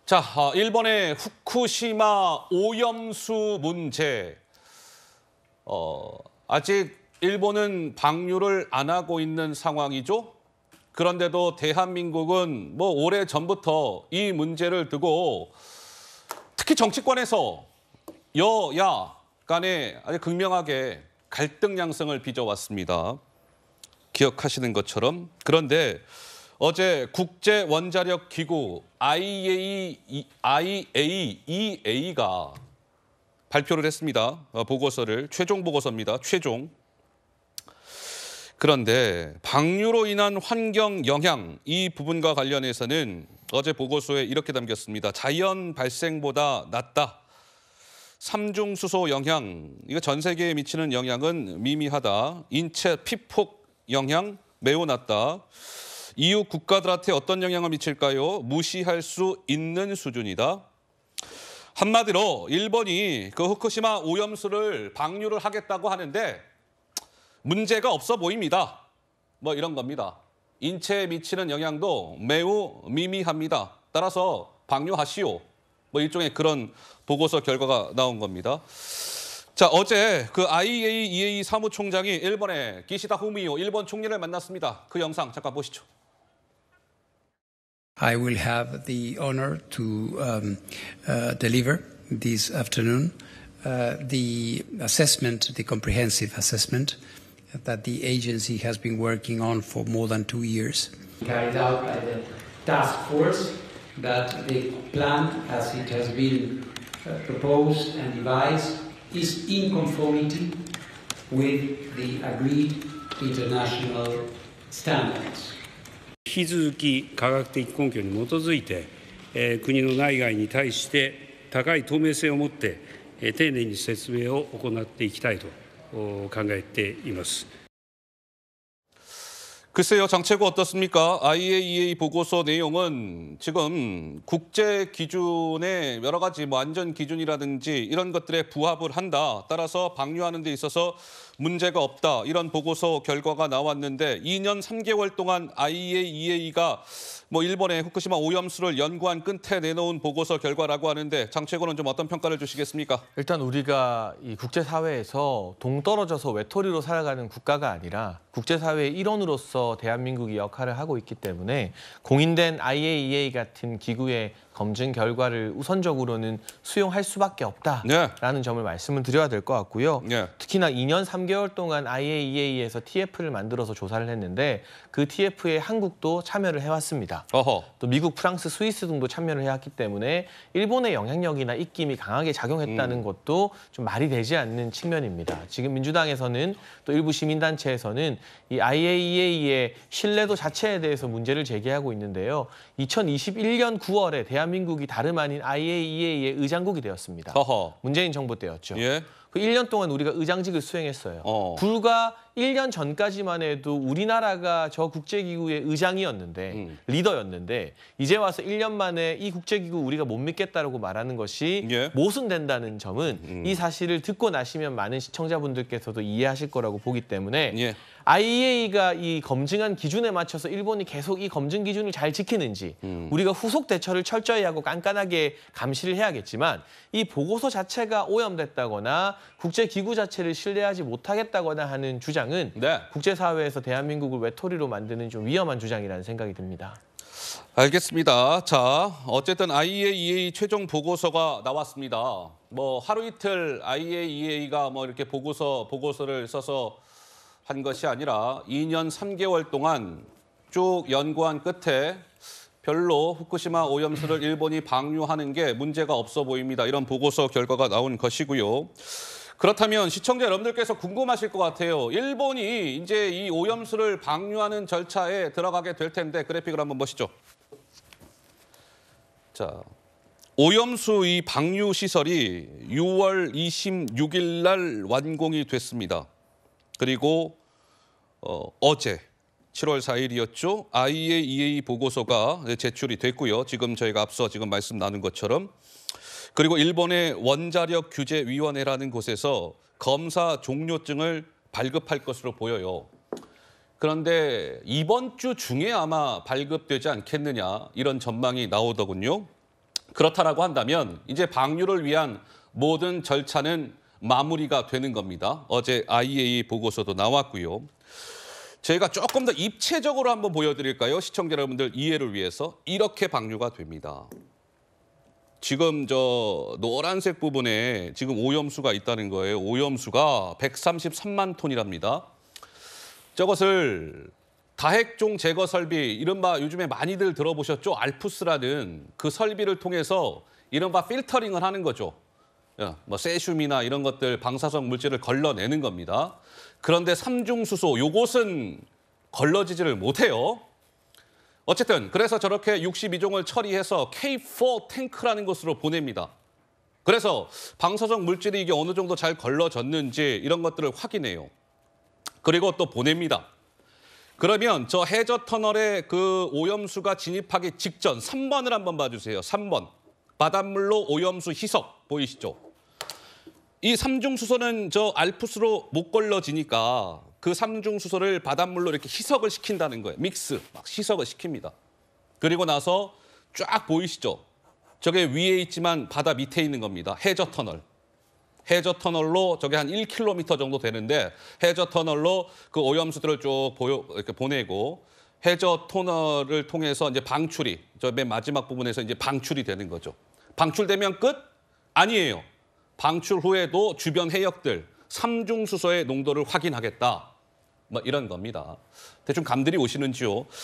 자, 일본의 후쿠시마 오염수 문제. 아직 일본은 방류를 안 하고 있는 상황이죠. 그런데도 대한민국은 뭐 오래전부터 이 문제를 두고 특히 정치권에서 여야 간에 아주 극명하게 갈등 양상을 빚어왔습니다. 기억하시는 것처럼. 그런데 어제 국제원자력기구 IAEA가 발표를 했습니다. 보고서를. 최종 보고서입니다. 최종. 그런데 방류로 인한 환경 영향 이 부분과 관련해서는 어제 보고서에 이렇게 담겼습니다. 자연 발생보다 낮다. 삼중수소 영향, 이거 전 세계에 미치는 영향은 미미하다. 인체 피폭 영향 매우 낮다. 이웃 국가들한테 어떤 영향을 미칠까요? 무시할 수 있는 수준이다. 한마디로 일본이 그 후쿠시마 오염수를 방류를 하겠다고 하는데 문제가 없어 보입니다. 뭐 이런 겁니다. 인체에 미치는 영향도 매우 미미합니다. 따라서 방류하시오. 뭐 일종의 그런 보고서 결과가 나온 겁니다. 자, 어제 그 IAEA 사무총장이 일본의 기시다 후미오 일본 총리를 만났습니다. 그 영상 잠깐 보시죠. I will have the honor to deliver this afternoon the assessment, the comprehensive assessment that the agency has been working on for more than 2 years. Carried out by the task force that the plan as it has been proposed and devised is in conformity with the agreed international standards. 引き続き科学的根拠に基づいて、国の内外に対して高い透明性を持って丁寧に説明を行っていきたいと考えています。 글쎄요, 정체고 어떻습니까? IAEA 보고서 내용은 지금 국제 기준의 여러 가지 뭐 안전 기준이라든지 이런 것들에 부합을 한다. 따라서 방류하는 데 있어서 문제가 없다. 이런 보고서 결과가 나왔는데 2년 3개월 동안 IAEA가 뭐 일본의 후쿠시마 오염수를 연구한 끝에 내놓은 보고서 결과라고 하는데 장최고는 좀 어떤 평가를 주시겠습니까? 일단 우리가 이 국제사회에서 동떨어져서 외톨이로 살아가는 국가가 아니라 국제사회의 일원으로서 대한민국이 역할을 하고 있기 때문에 공인된 IAEA 같은 기구의 검증 결과를 우선적으로는 수용할 수밖에 없다라는 점을 말씀을 드려야 될 것 같고요. 특히나 2년 3개월 동안 IAEA에서 TF를 만들어서 조사를 했는데 그 TF에 한국도 참여를 해왔습니다. 또 미국, 프랑스, 스위스 등도 참여를 해왔기 때문에 일본의 영향력이나 입김이 강하게 작용했다는 것도 좀 말이 되지 않는 측면입니다. 지금 민주당에서는 또 일부 시민단체에서는 이 IAEA의 신뢰도 자체에 대해서 문제를 제기하고 있는데요. 2021년 9월에 대한민국이 다름 아닌 IAEA의 의장국이 되었습니다. 문재인 정부 때였죠. 그 1년 동안 우리가 의장직을 수행했어요. 불과 1년 전까지만 해도 우리나라가 저 국제기구의 의장이었는데 리더였는데 이제 와서 1년 만에 이 국제기구 우리가 못 믿겠다라고 말하는 것이 모순된다는 점은 이 사실을 듣고 나시면 많은 시청자분들께서도 이해하실 거라고 보기 때문에 IAEA가 이 검증한 기준에 맞춰서 일본이 계속 이 검증 기준을 잘 지키는지 우리가 후속 대처를 철저히 하고 깐깐하게 감시를 해야겠지만 이 보고서 자체가 오염됐다거나 국제기구 자체를 신뢰하지 못하겠다거나 하는 주장은 국제사회에서 대한민국을 외톨이로 만드는 좀 위험한 주장이라는 생각이 듭니다. 알겠습니다. 자, 어쨌든 IAEA 최종 보고서가 나왔습니다. 뭐 하루 이틀 IAEA가 뭐 이렇게 보고서를 써서 한 것이 아니라 2년 3개월 동안 쭉 연구한 끝에 별로 후쿠시마 오염수를 일본이 방류하는 게 문제가 없어 보입니다. 이런 보고서 결과가 나온 것이고요. 그렇다면 시청자 여러분들께서 궁금하실 것 같아요. 일본이 이제 이 오염수를 방류하는 절차에 들어가게 될 텐데 그래픽을 한번 보시죠. 자, 오염수 이 방류 시설이 6월 26일 날 완공이 됐습니다. 그리고 어제 7월 4일이었죠. IAEA 보고서가 제출이 됐고요. 지금 저희가 앞서 지금 말씀 나눈 것처럼. 그리고 일본의 원자력규제위원회라는 곳에서 검사 종료증을 발급할 것으로 보여요. 그런데 이번 주 중에 아마 발급되지 않겠느냐 이런 전망이 나오더군요. 그렇다라고 한다면 이제 방류를 위한 모든 절차는 마무리가 되는 겁니다. 어제 IAEA 보고서도 나왔고요. 저희가 조금 더 입체적으로 한번 보여드릴까요? 시청자 여러분들 이해를 위해서 이렇게 방류가 됩니다. 지금 저 노란색 부분에 지금 오염수가 있다는 거예요. 오염수가 133만 톤이랍니다. 저것을 다핵종 제거 설비, 이른바 요즘에 많이들 들어보셨죠? 알프스라는 그 설비를 통해서 이른바 필터링을 하는 거죠. 뭐 세슘이나 이런 것들 방사성 물질을 걸러내는 겁니다. 그런데 삼중수소 요것은 걸러지지를 못해요. 어쨌든 그래서 저렇게 62종을 처리해서 K4 탱크라는 곳으로 보냅니다. 그래서 방사성 물질이 이게 어느 정도 잘 걸러졌는지 이런 것들을 확인해요. 그리고 또 보냅니다. 그러면 저 해저 터널에 그 오염수가 진입하기 직전 3번을 한번 봐주세요. 3번. 바닷물로 오염수 희석 보이시죠? 이 삼중수소는 저 알프스로 못 걸러지니까 그 삼중수소를 바닷물로 이렇게 희석을 시킨다는 거예요. 믹스, 막 희석을 시킵니다. 그리고 나서 쫙 보이시죠? 저게 위에 있지만 바다 밑에 있는 겁니다. 해저 터널. 해저 터널로 저게 한 1km 정도 되는데 해저 터널로 그 오염수들을 쭉 이렇게 보내고 해저 터널을 통해서 이제 방출이 저 맨 마지막 부분에서 이제 방출이 되는 거죠. 방출되면 끝? 아니에요. 방출 후에도 주변 해역들 삼중수소의 농도를 확인하겠다. 뭐 이런 겁니다. 대충 감들이 오시는지요?